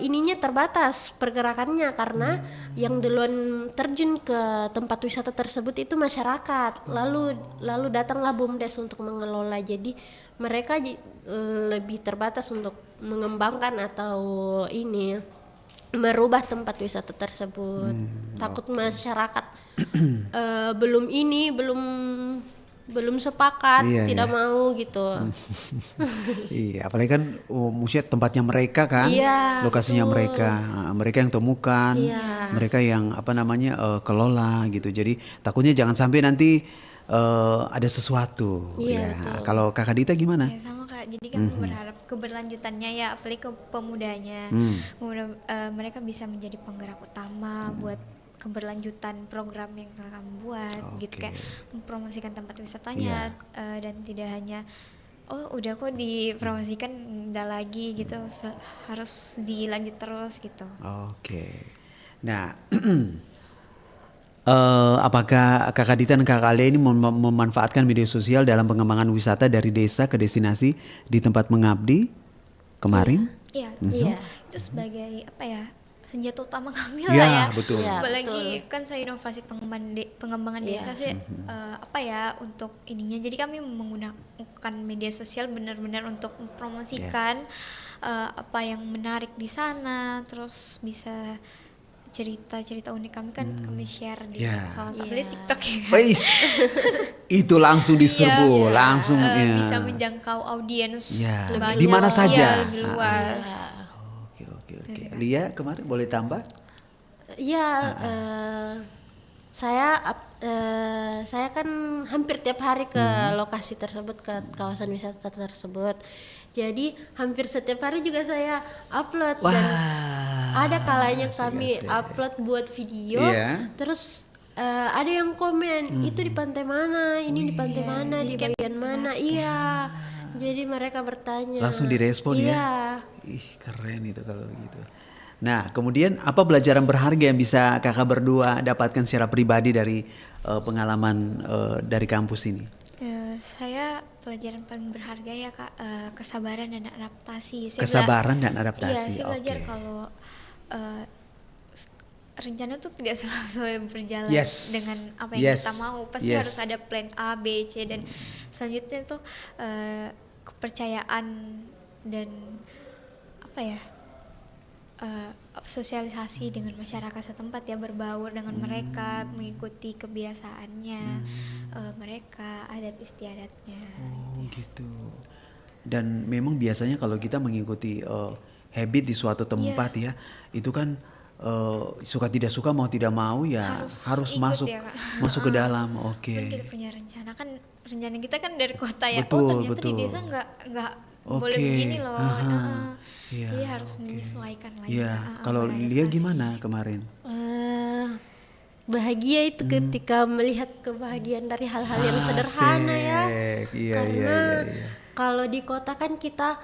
S13: ininya terbatas pergerakannya, karena yang duluan terjun ke tempat wisata tersebut itu masyarakat, lalu datanglah BUMDes untuk mengelola. Jadi mereka lebih terbatas untuk mengembangkan atau merubah tempat wisata tersebut. Takut masyarakat belum sepakat, tidak mau gitu.
S11: Iya, apalagi kan maksudnya tempatnya mereka kan, lokasinya mereka yang temukan, mereka yang kelola gitu. Jadi takutnya jangan sampai nanti ada sesuatu. Kalau Kakak Dita gimana?
S12: Ya, sama Kak. Jadi kami berharap keberlanjutannya ya, apalagi ke pemudanya. Mereka bisa menjadi penggerak utama buat keberlanjutan program yang telah kami buat, gitu, kayak mempromosikan tempat wisatanya, dan tidak hanya udah kok dipromosikan, udah lagi gitu, harus dilanjut terus gitu.
S11: Nah, apakah Kakak Dita dan Kakak Alia ini memanfaatkan media sosial dalam pengembangan wisata dari desa ke destinasi di tempat mengabdi kemarin?
S12: Iya, itu sebagai senjata utama kami lah ya.
S11: Betul.
S12: Apalagi kan saya inovasi pengembangan desa sih untuk ininya. Jadi kami menggunakan media sosial benar-benar untuk mempromosikan apa yang menarik di sana, terus bisa cerita-cerita unik kami kan kami share di medsos, apalagi TikTok ya kan.
S11: Itu langsung diserbu, langsung
S12: bisa menjangkau audiens lebih
S11: di mana saja.
S12: Lebih luas.
S11: Oke. Lia kemarin boleh tambah?
S13: Saya kan hampir tiap hari ke lokasi tersebut, ke kawasan wisata tersebut. Jadi hampir setiap hari juga saya upload. Dan ada kalanya kami upload buat video, terus ada yang komen itu di pantai mana, ini di pantai mana, di bagian mana. Jadi mereka bertanya.
S11: Langsung direspon ya. Ih, keren itu kalau gitu. Nah, kemudian apa pelajaran berharga yang bisa kakak berdua dapatkan secara pribadi dari pengalaman dari kampus ini?
S12: Saya pelajaran paling berharga ya Kak, kesabaran dan adaptasi.
S11: Kesabaran dan adaptasi.
S12: Iya, saya belajar kalau rencana tuh tidak selalu berjalan dengan apa yang kita mau. Pasti harus ada plan A, B, C, dan selanjutnya tuh kepercayaan dan apa ya, sosialisasi dengan masyarakat setempat ya, berbaur dengan mereka, mengikuti kebiasaannya mereka, adat istiadatnya.
S11: Gitu. Dan memang biasanya kalau kita mengikuti habit di suatu tempat ya, itu kan suka tidak suka, mau tidak mau ya harus masuk ya, masuk ke dalam. Kan
S12: kita punya rencana kan, rencana kita kan dari kota ya. Ternyata di desa nggak boleh begini loh. Jadi harus menyesuaikan lagi.
S11: Kalau Lia gimana kemarin?
S13: Bahagia itu ketika melihat kebahagiaan dari hal-hal yang sederhana ya. Karena kalau di kota kan kita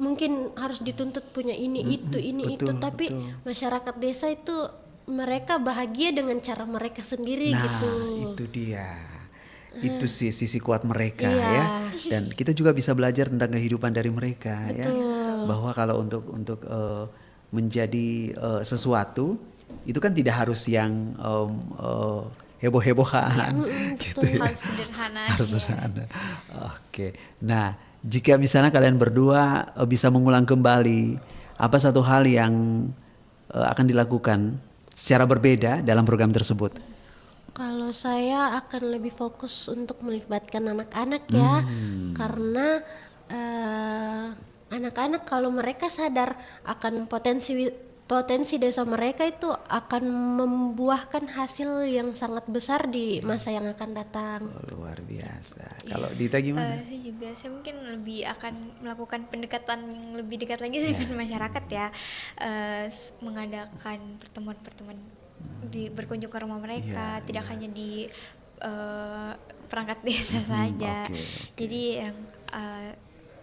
S13: mungkin harus dituntut punya ini itu, tapi masyarakat desa itu mereka bahagia dengan cara mereka sendiri gitu.
S11: Itu dia. Itu sih sisi kuat mereka ya. Dan kita juga bisa belajar tentang kehidupan dari mereka ya. Bahwa kalau untuk menjadi sesuatu itu kan tidak harus yang heboh-hebohan gitu ya.
S12: Harus sederhana.
S11: Oke. Nah, jika misalnya kalian berdua bisa mengulang kembali apa satu hal yang akan dilakukan secara berbeda dalam program tersebut?
S13: Kalau saya akan lebih fokus untuk melibatkan anak-anak ya, karena anak-anak kalau mereka sadar akan potensi desa mereka itu akan membuahkan hasil yang sangat besar di masa yang akan datang.
S11: Luar biasa. Kalau Dita gimana?
S12: Saya mungkin lebih akan melakukan pendekatan yang lebih dekat lagi dengan masyarakat ya, mengadakan pertemuan-pertemuan berkunjung ke rumah mereka, tidak hanya di perangkat desa saja. Jadi yang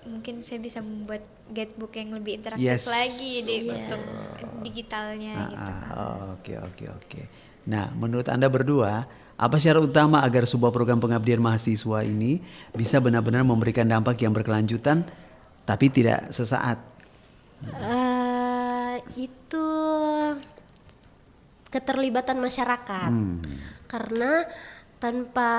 S12: mungkin saya bisa membuat guidebook yang lebih interaktif lagi untuk digitalnya gitu.
S11: Oke. Nah, menurut Anda berdua, apa syarat utama agar sebuah program pengabdian mahasiswa ini bisa benar-benar memberikan dampak yang berkelanjutan tapi tidak sesaat?
S13: Itu keterlibatan masyarakat. Karena tanpa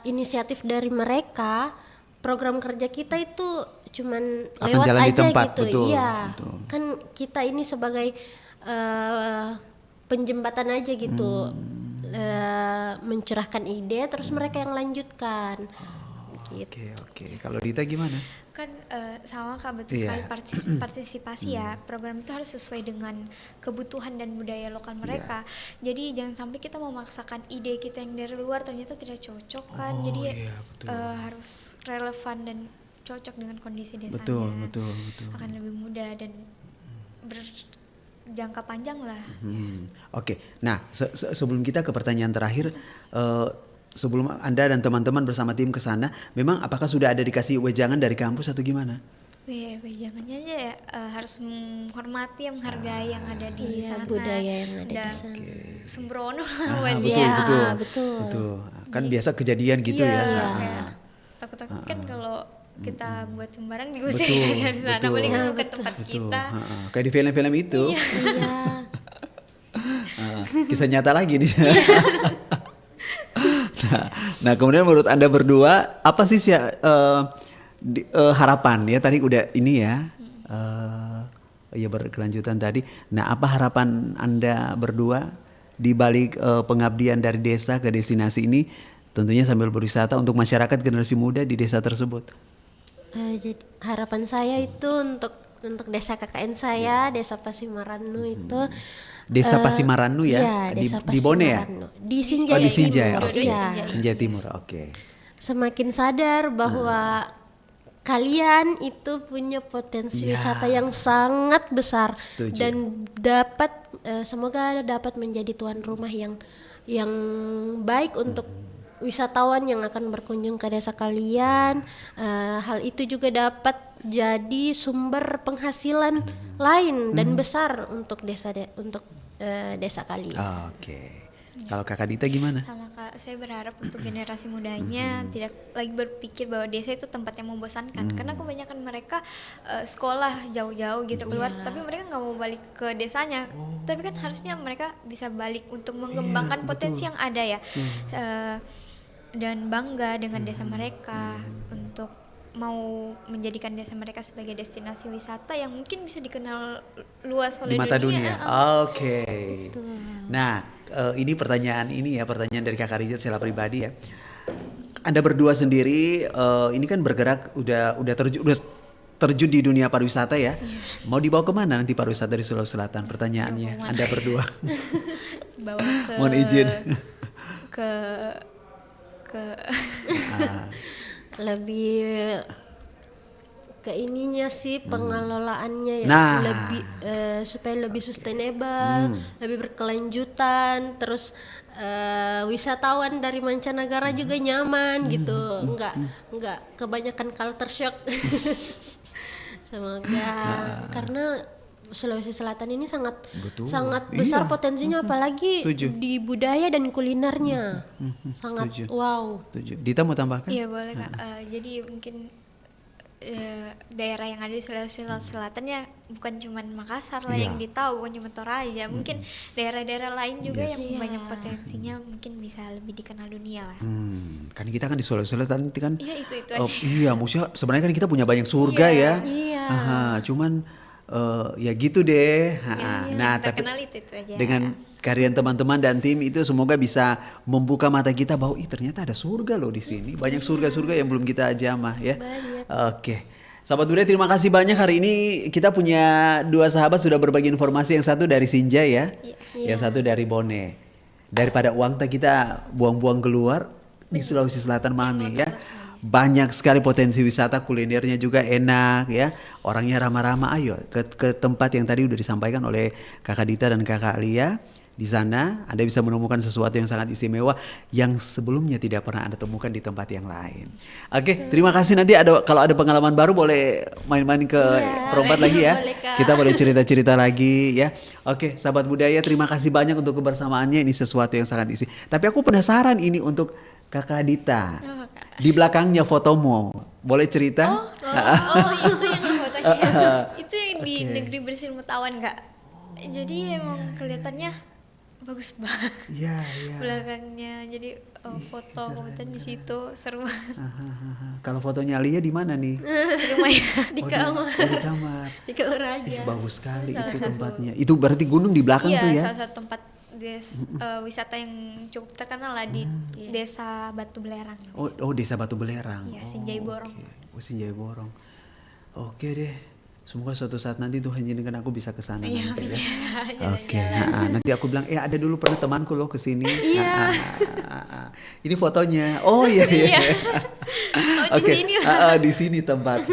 S13: inisiatif dari mereka, program kerja kita itu cuman lewat aja tempat, gitu. Betul. Kan kita ini sebagai penjembatan aja gitu, mencurahkan ide, terus mereka yang lanjutkan.
S11: Oke. Kalau Dita gimana?
S12: Kan sama Kak, betul sekali, partisipasi ya. Program itu harus sesuai dengan kebutuhan dan budaya lokal mereka. Jadi jangan sampai kita memaksakan ide kita yang dari luar ternyata tidak cocok kan. Jadi harus relevan dan cocok dengan kondisi desanya.
S11: Betul.
S12: Akan lebih mudah dan berjangka panjang lah.
S11: Oke. Nah, sebelum kita ke pertanyaan terakhir, sebelum Anda dan teman-teman bersama tim ke sana, memang apakah sudah ada dikasih wejangan dari kampus atau gimana?
S12: Wejangannya aja ya, harus menghormati, menghargai yang ada di sana,
S13: budaya yang ada di sana.
S12: Sembrono
S11: betul. Kan biasa kejadian gitu ya.
S12: Takut-takut kan kalau kita buat sembarang digusir dari sana, boleh ke tempat kita.
S11: Kayak di film-film itu. Kisah nyata lagi nih. Nah, kemudian menurut Anda berdua apa sih harapan ya, tadi udah ini ya, berkelanjutan tadi. Nah, apa harapan Anda berdua di balik pengabdian dari desa ke destinasi ini, tentunya sambil berwisata untuk masyarakat generasi muda di desa tersebut?
S13: Jadi harapan saya itu untuk desa KKN saya, Desa Pasimaranu itu.
S11: Desa Pasimaranu ya, di Bone ya?
S13: Di Sinjai
S11: Timur.
S13: Sinjai
S11: Timur, oke.
S13: Semakin sadar bahwa kalian itu punya potensi wisata yang sangat besar.
S11: Setuju.
S13: Dan semoga dapat menjadi tuan rumah yang baik untuk wisatawan yang akan berkunjung ke desa kalian. Hal itu juga dapat jadi sumber penghasilan lain dan besar untuk desa kalian.
S11: Oke. Kalau Kakak Dita gimana?
S12: Sama Kak, saya berharap untuk generasi mudanya tidak lagi berpikir bahwa desa itu tempat yang membosankan. Karena kebanyakan mereka sekolah jauh-jauh gitu keluar, tapi mereka nggak mau balik ke desanya. Tapi kan harusnya mereka bisa balik untuk mengembangkan potensi yang ada ya. Dan bangga dengan desa mereka untuk mau menjadikan desa mereka sebagai destinasi wisata yang mungkin bisa dikenal luas oleh
S11: di mata dunia. Oke.
S12: Betul.
S11: Nah, ini pertanyaan dari Kakak Rizal secara pribadi ya. Anda berdua sendiri ini kan bergerak udah terjun di dunia pariwisata ya. Mau dibawa kemana nanti pariwisata di Sulawesi Selatan? Pertanyaannya, Anda berdua.
S12: Bawa ke
S11: Mohon izin.
S12: ke
S13: lebih ke ininya sih pengelolaannya ya, lebih supaya lebih sustainable, lebih berkelanjutan, terus wisatawan dari mancanegara juga nyaman gitu, nggak kebanyakan culture shock. Semoga karena Sulawesi Selatan ini sangat besar potensinya, apalagi di budaya dan kulinernya. Sangat wow.
S11: Dita mau tambahkan?
S12: Iya boleh Kak. Jadi mungkin daerah yang ada di Sulawesi Selatan ya bukan cuma Makassar lah yang ditahu, bukan cuma Toraja. Mungkin daerah-daerah lain juga yang banyak potensinya mungkin bisa lebih dikenal dunia lah.
S11: Kan kita kan di Sulawesi Selatan kan.
S12: Iya itu aja.
S11: Iya, maksudnya sebenarnya kan kita punya banyak surga ya.
S13: Iya.
S11: Cuman ya gitu deh. Nah, tapi
S12: itu aja.
S11: dengan karya teman-teman dan tim itu semoga bisa membuka mata kita bahwa ternyata ada surga loh di sini. Banyak surga-surga yang belum kita jamah ya. Oke. Sahabat budaya, terima kasih banyak. Hari ini kita punya dua sahabat sudah berbagi informasi. Yang satu dari Sinjai ya, yang satu dari Bone. Daripada uang kita buang-buang keluar di Sulawesi Selatan, Mami ya. Banyak sekali potensi wisata, kulinernya juga enak ya. Orangnya ramah-ramah. Ayo ke tempat yang tadi udah disampaikan oleh Kakak Dita dan Kakak Lia. Di sana Anda bisa menemukan sesuatu yang sangat istimewa yang sebelumnya tidak pernah Anda temukan di tempat yang lain. Oke, terima kasih. Nanti kalau ada pengalaman baru boleh main-main ke Perompat lagi ya. Kita boleh cerita-cerita lagi ya. Oke, sahabat budaya, terima kasih banyak untuk kebersamaannya. Ini sesuatu yang sangat isi. Tapi aku penasaran ini untuk Kakak Dita. Di belakangnya fotomu, boleh cerita?
S12: Itu yang fotonya. Itu yang di Negeri Bersin Metawan Kak. Jadi emang kelihatannya bagus banget. Iya. Belakangnya jadi foto kemudian di situ seru banget.
S11: Kalau fotonya Lia di mana nih?
S12: Di rumah ya.
S13: Di kamar.
S11: Di kamar.
S13: Di kamar aja.
S11: Bagus sekali itu tempatnya. Itu berarti gunung di belakang tuh ya?
S12: Iya, salah satu tempat wisata yang cukup terkenal lah di Desa Batu Belerang.
S11: Oh, Desa Batu Belerang.
S12: Iya, Sinjai Borong.
S11: Sinjai Borong. Oke deh. Semoga suatu saat nanti Tuhan izinkan aku bisa ke sana nanti ya. Oke. Nanti aku bilang, ada dulu pernah temanku loh ke sini. Ini fotonya. Oh iya. Oke. Di sini tempat.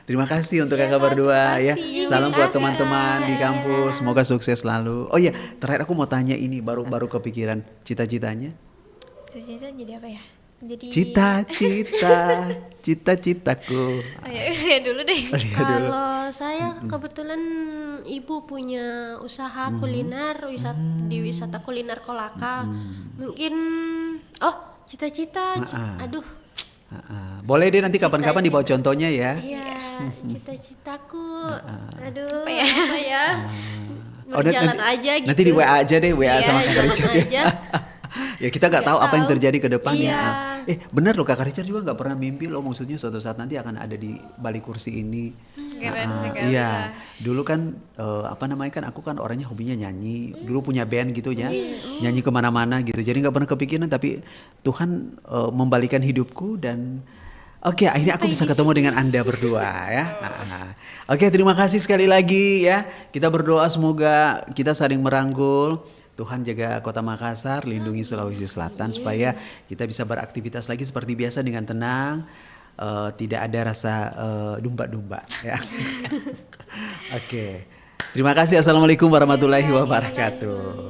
S11: Terima kasih untuk kakak berdua ya. Salam buat teman-teman di kampus. Semoga sukses selalu. Oh iya, terakhir aku mau tanya ini baru kepikiran cita-citanya.
S12: Cita-cita jadi apa ya? Jadi cita-citaku. Lihat dulu deh.
S13: Kalau saya kebetulan ibu punya usaha kuliner, di wisata kuliner Kolaka. Mungkin cita-cita. Aduh.
S11: Boleh deh nanti kapan-kapan dibawa contohnya ya.
S13: Iya, cita-citaku. Aduh, apa ya? Berjalan aja gitu.
S11: Nanti di WA aja deh, WA sama Kak Richard ya. Ya kita nggak tahu apa yang terjadi ke depannya. Benar loh, Kakak Richard juga nggak pernah mimpi loh, maksudnya suatu saat nanti akan ada di balik kursi ini.
S12: Keren sekali.
S11: Iya, dulu kan aku kan orangnya hobinya nyanyi, dulu punya band gitu ya, nyanyi kemana-mana gitu. Jadi nggak pernah kepikiran, tapi Tuhan membalikan hidupku dan akhirnya aku bisa ketemu dengan Anda berdua ya. Terima kasih sekali lagi ya. Kita berdoa semoga kita saling merangkul. Tuhan jaga Kota Makassar, lindungi Sulawesi Selatan supaya kita bisa beraktivitas lagi seperti biasa dengan tenang, tidak ada rasa domba-domba ya. Terima kasih. Assalamualaikum warahmatullahi wabarakatuh.